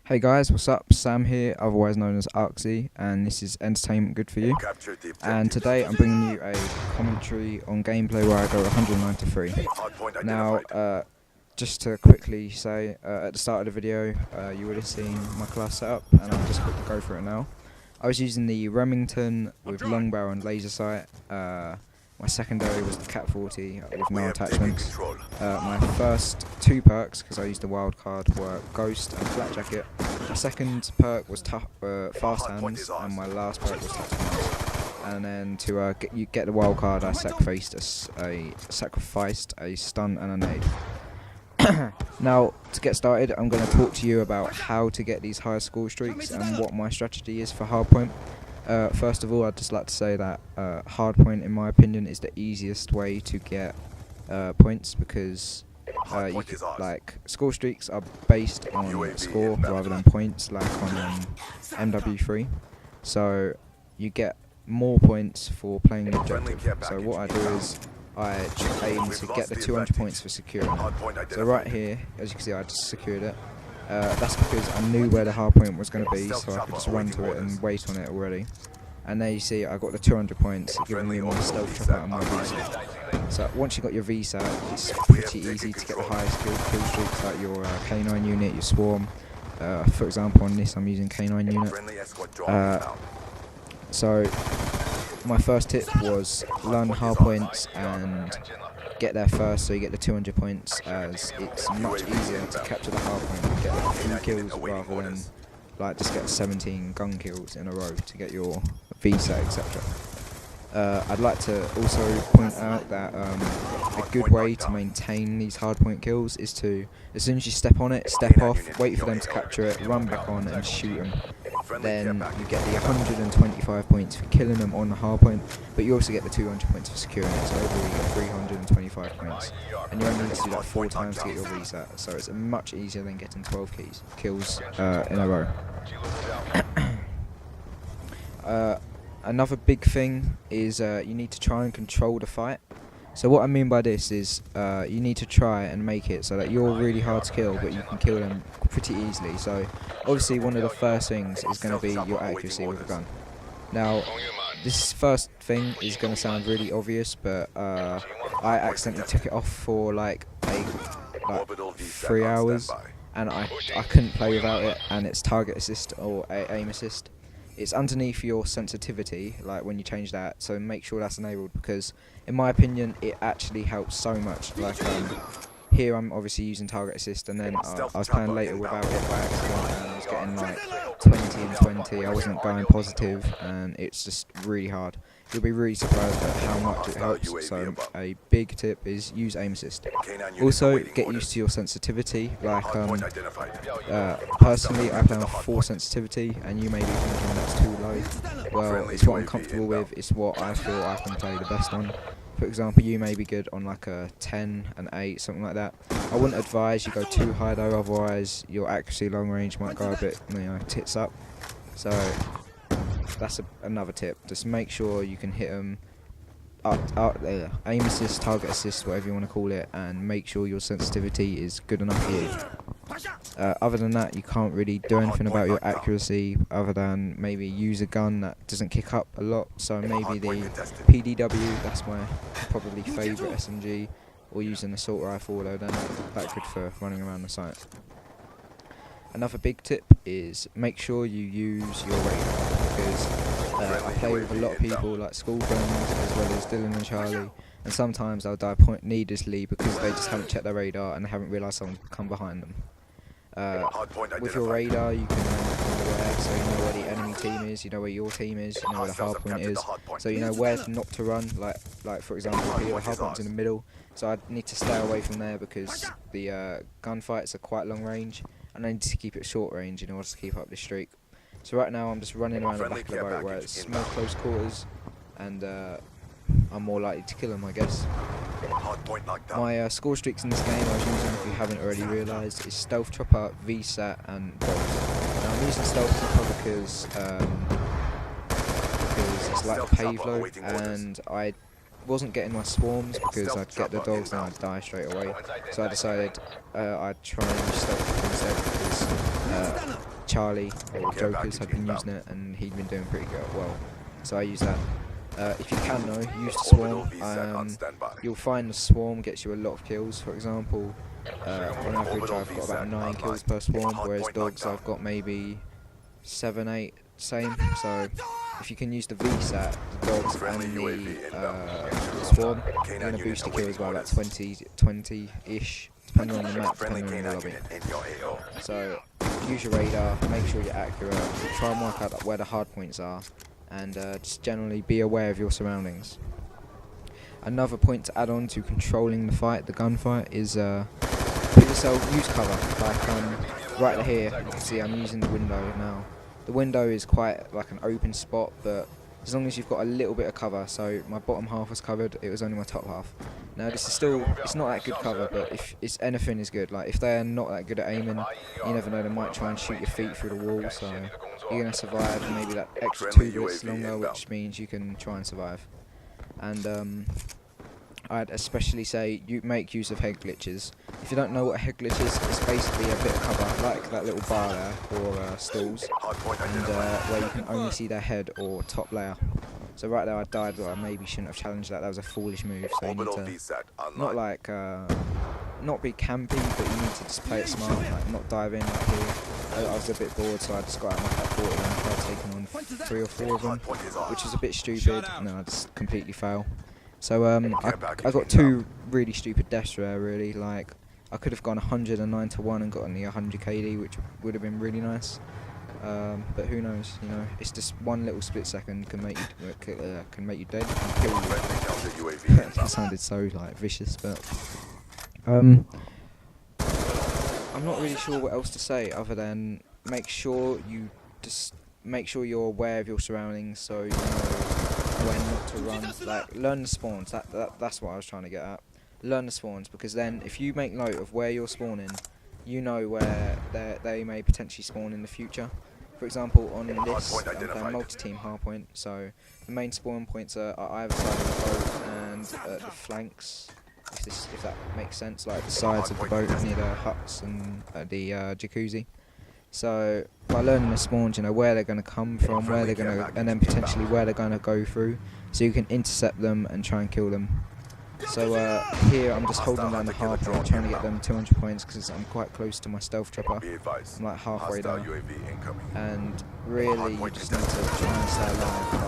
Hey guys, what's up? Sam here, otherwise known as Arxzee, and this is Entertainment Good For You. And today I'm bringing you a commentary on gameplay where I go 193. Now, just to quickly say, at the start of the video, you would have seen my class setup, and I'll just quickly go through it now. I was using the Remington with long barrel and laser sight. My secondary was the Cat 40 with no attachments. My first two perks, because I used the wild card, were Ghost and Flat Jacket. My second perk was Fasthands, and my last perk was Tacticalmask. And then to get the wild card, I sacrificed a stun and a nade. Now, to get started, I'm going to talk to you about how to get these high score streaks and what my strategy is for hardpoint. First of all, I'd just like to say that hardpoint, in my opinion, is the easiest way to get points, because score streaks are based on score rather than points, like on MW3. So you get more points for playing the objective. So what I do is I aim to get the 200 points for securing it. So right here, as you can see, I just secured it. That's because I knew where the hardpoint was going to be, so I could just run to it and wait on it already. And there you see I got the 200 points, giving me my stealth trap out of my vsat. So once you got your vsat, it's pretty easy to get the highest kill streaks, like your K9 unit, your swarm. For example, on this I'm using K9 unit. So my first tip was learn hardpoints and get there first, so you get the 200 points, as it's much easier to capture the hardpoint and get like 3 kills rather than like just get 17 gun kills in a row to get your vsat, etc. I'd like to also point out that a good way to maintain these hardpoint kills is to, as soon as you step on it, step off, wait for them to capture it, run back on and shoot them. Then you get the 125 points for killing them on the hardpoint, but you also get the 200 points for securing it, so overall you get 325 points. And you only need to do that 4 times to get your vsat, so it's much easier than getting 12 kills in a row. Another big thing is you need to try and control the fight. So what I mean by this is you need to try and make it so that you're really hard to kill, but you can kill them pretty easily. So obviously one of the first things is going to be your accuracy with a gun. Now, this first thing is going to sound really obvious, but I accidentally took it off for like 3 hours, and I couldn't play without it, and it's target assist or aim assist. It's underneath your sensitivity, like when you change that, so make sure that's enabled, because in my opinion it actually helps so much. Like here I'm obviously using target assist, and then I was playing later without it by accident, and I was getting like 20 and 20, I wasn't going positive, and it's just really hard. You'll be really surprised at how much it helps. So a big tip is use aim assist. Also, get used to your sensitivity. Like personally, I play on 4 sensitivity, and you may be thinking that's too low. Well, it's what I'm comfortable with. It's what I feel I can play the best on. For example, you may be good on like a 10, an 8, something like that. I wouldn't advise you go too high though, otherwise your accuracy long range might go a bit, tits up. So that's another tip. Just make sure you can hit them up there. Aim assist, target assist, whatever you want to call it, and make sure your sensitivity is good enough here. Other than that, you can't really do anything about your accuracy other than maybe use a gun that doesn't kick up a lot. So maybe the PDW, that's my probably favourite SMG, or use an assault rifle, although they're not that good for running around the site. Another big tip is make sure you use your radar, because I play with a lot of people like school friends as well as Dylan and Charlie, and sometimes they'll die needlessly because they just haven't checked their radar and they haven't realised someone's come behind them. With your radar you can become aware, so you know where the enemy team is, you know where your team is, you know where the hardpoint is, so you know where not to run. Like for example, here the hardpoint's in the middle, so I need to stay away from there because the gunfights are quite long range, and I need to keep it short range in order to keep up this streak. So right now I'm just running around the back of the boat where it's more close quarters, and I'm more likely to kill them, I guess. My score streaks in this game I was using, if you haven't already realised, is Stealth Chopper, vsat and Bolt. Now I'm using Stealth Chopper because it's like a payload, and I wasn't getting my swarms because I'd get the dogs and I'd die straight away. So I decided I'd try and use Stealth Chopper instead, because Charlie or Jokers had been using it, and he'd been doing pretty good. Well, so I use that. If you can though, use the swarm. You'll find the swarm gets you a lot of kills. For example, on average I've got about 9 kills per swarm, whereas dogs I've got maybe 7, 8, same. So if you can use the vsat, the dogs and the swarm, you're going to boost the kills by about 20-ish, depending on the map, depending on the lobby. So use your radar, make sure you're accurate, try and work out where the hard points are, and just generally be aware of your surroundings. Another point to add on to controlling the fight, the gunfight, is put yourself, use cover. Like right here, you can see I'm using the window now. The window is quite like an open spot, but as long as you've got a little bit of cover, so my bottom half was covered, it was only my top half. Now this is still, it's not that good cover, but if it's anything is good. Like if they're not that good at aiming, you never know, they might try and shoot your feet through the wall, so you're going to survive maybe that extra 2 bits longer, which means you can try and survive. And I'd especially say you make use of head glitches. If you don't know what a head glitch is, it's basically a bit of cover, like that little bar there, or stalls, and where you can only see their head or top layer. So right there I died, but I maybe shouldn't have challenged that. That was a foolish move. So you need to not like not be campy, but you need to just play it smart, like not dive in like here. I was a bit bored, so I just got out my Cat 40 and tried taking on 3 or 4 of them, which was a bit stupid, and then I just completely fail. So I got 2 really stupid deaths there, really. Like I could have gone 109 to 1 and gotten the 100 KD, which would have been really nice. But who knows? You know, it's just one little split second can make you dead, and kill you. That sounded so like vicious, but I'm not really sure what else to say other than make sure you're aware of your surroundings, so you know when not to run. Like learn the spawns. That's what I was trying to get at. Learn the spawns, because then if you make note of where you're spawning, you know where they may potentially spawn in the future. For example, on this, I'm playing multi-team hardpoint, so the main spawn points are either side of the boat and the flanks, if that makes sense, like the sides of the boat near the huts and the jacuzzi. So by learning the spawns, you know where they're going to come from, where they're going to, and then potentially where they're going to go through, so you can intercept them and try and kill them. So here I'm just holding down the hard point, trying to get them 200 points because I'm quite close to my stealth chopper. I'm like halfway down, and really you just need to try and stay alive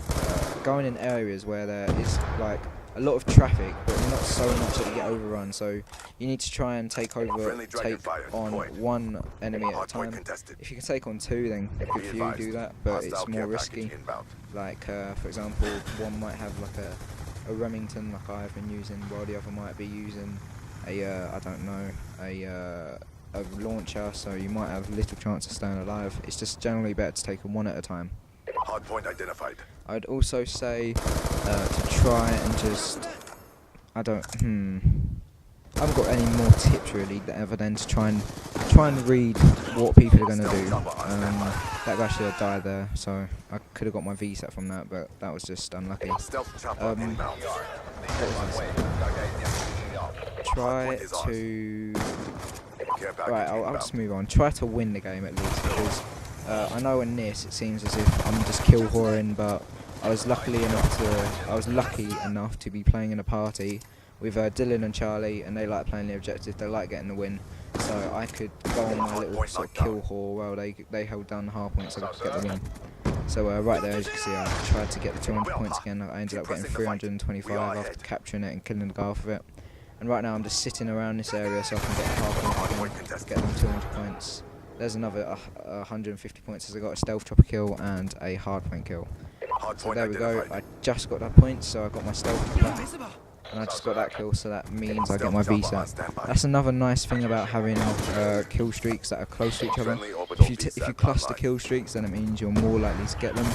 by going in areas where there is like a lot of traffic, but not so much that you get overrun. So you need to try and take on one enemy at a time. If you can take on 2, then good for you, do that, but it's more risky. Like for example, one might have like a Remington like I've been using, while the other might be using a I don't know, a launcher, so you might have little chance of staying alive. It's just generally better to take them one at a time. Identified. I'd also say to try and just I haven't got any more tips really other than to try and read what people are going to do. That guy should have died there, so I could have got my vsat from that, but that was just unlucky. Try to... Right, I'll just move on. Try to win the game at least, because I know in this it seems as if I'm just kill whoring, but I was lucky enough to be playing in a party with Dylan and Charlie, and they like playing the objective, they like getting the win. So I could go on my little sort of kill whore while they held down the hard points so I could get the win. So right there, as you can see, I tried to get the 200 points again. I ended up getting 325 after capturing it and killing the guy off of it. And right now I'm just sitting around this area so I can get the hard point again, get them 200 points. There's another 150 points as I got a stealth chopper kill and a hard point kill. So there we go, I just got that point, so I got my stealth chopper. And I just got that kill, so that means I get my vsat. That's another nice thing about having kill streaks that are close to each other. If you cluster kill streaks, then it means you're more likely to get them.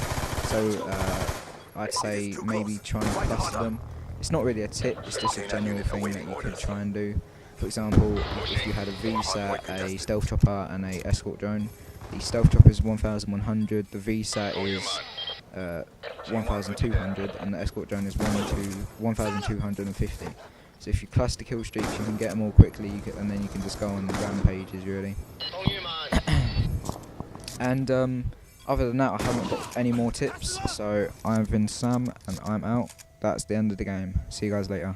So I'd say maybe try and cluster them. It's not really a tip, it's just a general thing that you could try and do. For example, if you had a vsat, a stealth chopper and a escort drone, the stealth chopper is 1100, the vsat is 1200, and the escort drone is 1250. So if you cluster kill streaks, you can get them all quickly, and then you can just go on rampages really. And other than that, I haven't got any more tips. So I've been Sam, and I'm out. That's the end of the game. See you guys later.